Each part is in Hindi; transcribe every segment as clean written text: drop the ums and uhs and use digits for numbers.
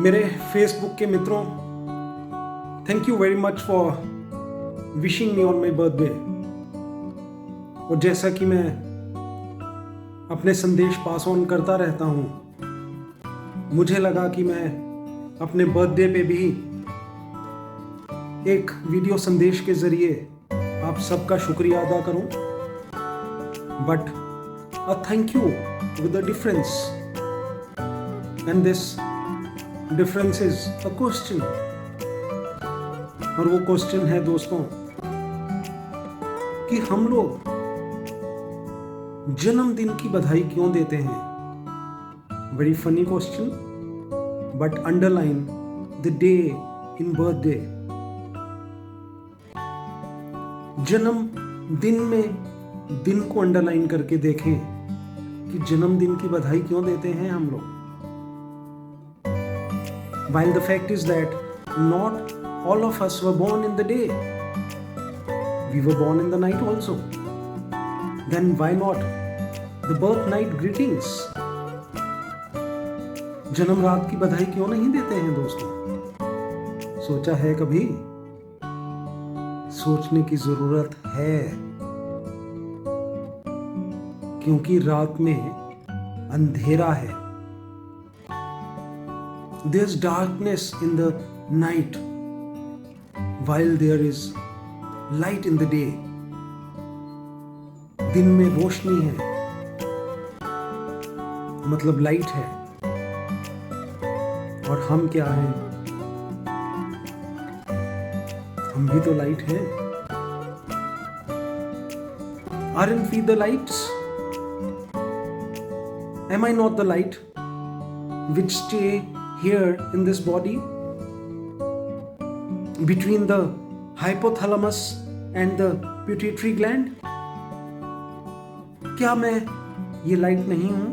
मेरे फेसबुक के मित्रों, thank you very much for wishing me on my birthday. और जैसा कि मैं अपने संदेश पास ऑन करता रहता हूँ, मुझे लगा कि मैं अपने बर्थडे पे भी एक वीडियो संदेश के जरिए आप सबका शुक्रिया अदा करूं। But a thank you with a difference, and this difference is a question. और वो क्वेश्चन है दोस्तों कि हम लोग जन्मदिन की बधाई क्यों देते हैं। Very funny question, but underline the day in birthday. जन्मदिन में दिन को अंडरलाइन करके देखें कि जन्मदिन की बधाई क्यों देते हैं हम लोग। While the fact is that not all of us were born in the day, we were born in the night also. Then why not the birth night greetings? जन्म रात की बधाई क्यों नहीं देते हैं दोस्तों? सोचा है कभी? सोचने की जरूरत है, क्योंकि रात में अंधेरा है। There's darkness in the night while there is light in the day. दिन में रोशनी है, मतलब लाइट है। और हम क्या हैं? हम भी तो लाइट हैं। Aren't we the lights? Am I not the light which stay here in this body between the hypothalamus and the pituitary gland? क्या मैं ये लाइट नहीं हूं?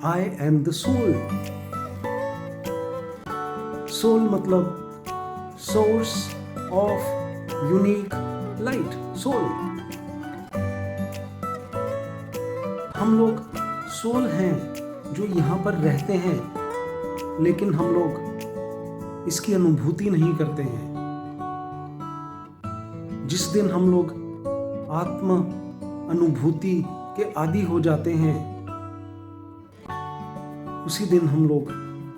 I am the soul. Soul मतलब source of unique light. Soul. हम लोग सोल हैं जो यहाँ पर रहते हैं, लेकिन हम लोग इसकी अनुभूति नहीं करते हैं। जिस दिन हम लोग आत्म अनुभूति के आदी हो जाते हैं, उसी दिन हम लोग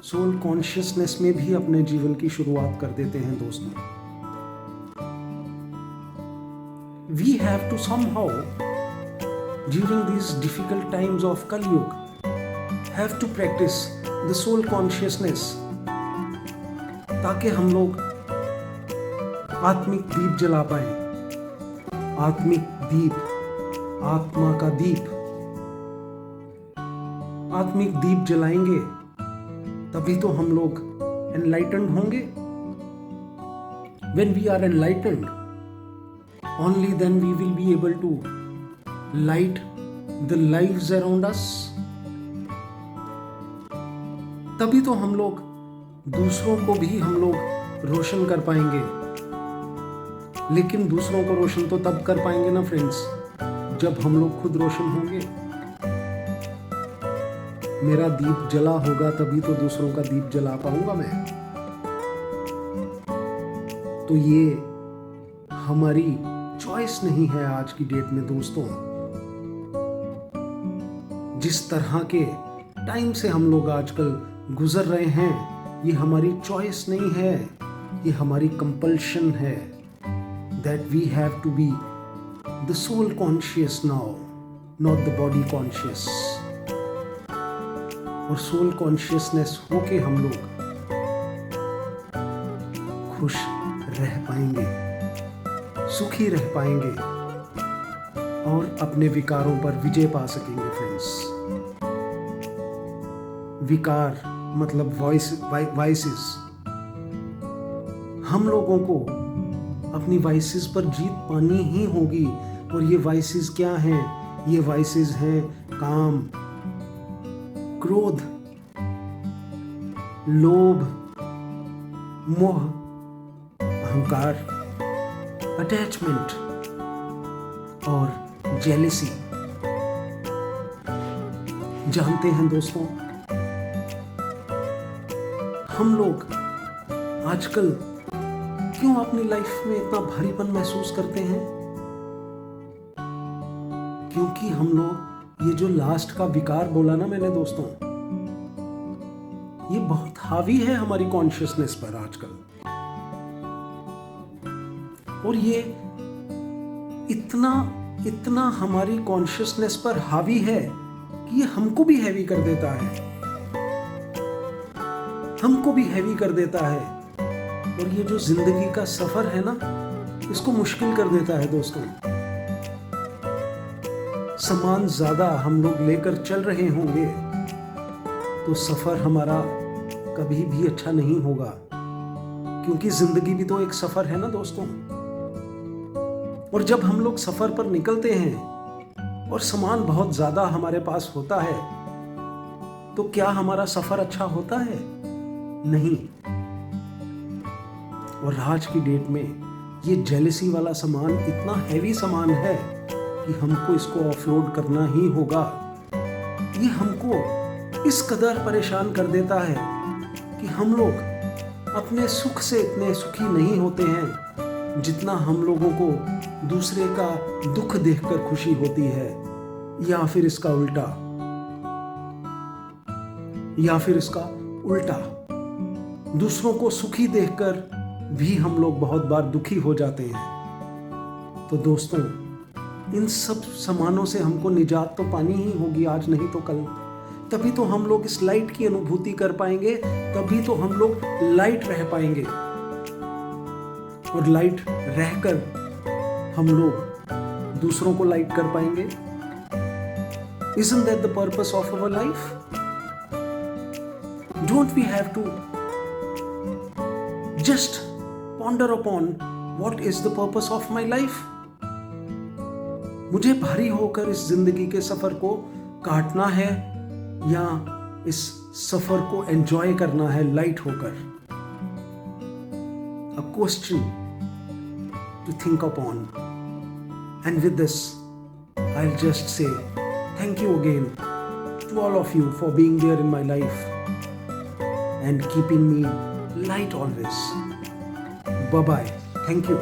सोल कॉन्शियसनेस में भी अपने जीवन की शुरुआत कर देते हैं दोस्तों। We have to somehow during these difficult times of Kali Yuga have to practice the soul consciousness, ताकि हम लोग आत्मिक दीप जला पाए। आत्मिक दीप, आत्मा का दीप। आत्मिक दीप जलाएंगे तभी तो हम लोग एनलाइटेंड होंगे। When we are enlightened, only then we will be able to light the lives around us. तभी तो हम लोग दूसरों को भी हम लोग रोशन कर पाएंगे। लेकिन दूसरों को रोशन तो तब कर पाएंगे ना फ्रेंड्स, जब हम लोग खुद रोशन होंगे। मेरा दीप जला होगा तभी तो दूसरों का दीप जला पाऊंगा मैं। तो ये हमारी चॉइस नहीं है आज की डेट में दोस्तों। जिस तरह के टाइम से हम लोग आजकल गुजर रहे हैं, ये हमारी चॉइस नहीं है, ये हमारी कंपल्शन है। That we have to be the soul conscious now, not the body conscious. और सोल कॉन्शियसनेस होके हम लोग खुश रह पाएंगे, सुखी रह पाएंगे और अपने विकारों पर विजय पा सकेंगे फ्रेंड्स। विकार मतलब वाइसेस। हम लोगों को अपनी वाइसेस पर जीत पानी ही होगी। और ये वाइसेस क्या हैं? ये वाइसेस हैं काम, क्रोध, लोभ, मोह, अहंकार, अटैचमेंट और जेलेसी। जानते हैं दोस्तों, हम लोग आजकल क्यों अपनी लाइफ में इतना भारीपन महसूस करते हैं? क्योंकि हम लोग ये जो लास्ट का विकार बोला ना मैंने दोस्तों, ये बहुत हावी है हमारी कॉन्शियसनेस पर आजकल। और ये इतना हमारी कॉन्शियसनेस पर हावी है कि ये हमको भी हैवी कर देता है, हमको भी हैवी कर देता है। और ये जो जिंदगी का सफर है ना, इसको मुश्किल कर देता है दोस्तों। सामान ज्यादा हम लोग लेकर चल रहे होंगे तो सफर हमारा कभी भी अच्छा नहीं होगा, क्योंकि जिंदगी भी तो एक सफर है ना दोस्तों। और जब हम लोग सफर पर निकलते हैं और सामान बहुत ज्यादा हमारे पास होता है, तो क्या हमारा सफर अच्छा होता है? नहीं। और आज की डेट में ये जेलसी वाला सामान इतना हैवी सामान है कि हमको इसको ऑफलोड करना ही होगा। ये हमको इस कदर परेशान कर देता है कि हम लोग अपने सुख से इतने सुखी नहीं होते हैं जितना हम लोगों को दूसरे का दुख देखकर खुशी होती है, या फिर इसका उल्टा दूसरों को सुखी देखकर भी हम लोग बहुत बार दुखी हो जाते हैं। तो दोस्तों, इन सब सामानों से हमको निजात तो पानी ही होगी, आज नहीं तो कल। तभी तो हम लोग इस लाइट की अनुभूति कर पाएंगे, तभी तो हम लोग लाइट रह पाएंगे। और लाइट रहकर हम लोग दूसरों को लाइट कर पाएंगे। Isn't that the purpose of our life? Don't we have to just ponder upon what is the purpose of my life? मुझे भारी होकर इस जिंदगी के सफर को काटना है या इस सफर को एंजॉय करना है लाइट होकर? A question to think upon. And with this, I'll just say thank you again to all of you for being there in my life and keeping me light always. Bye-bye. Thank you.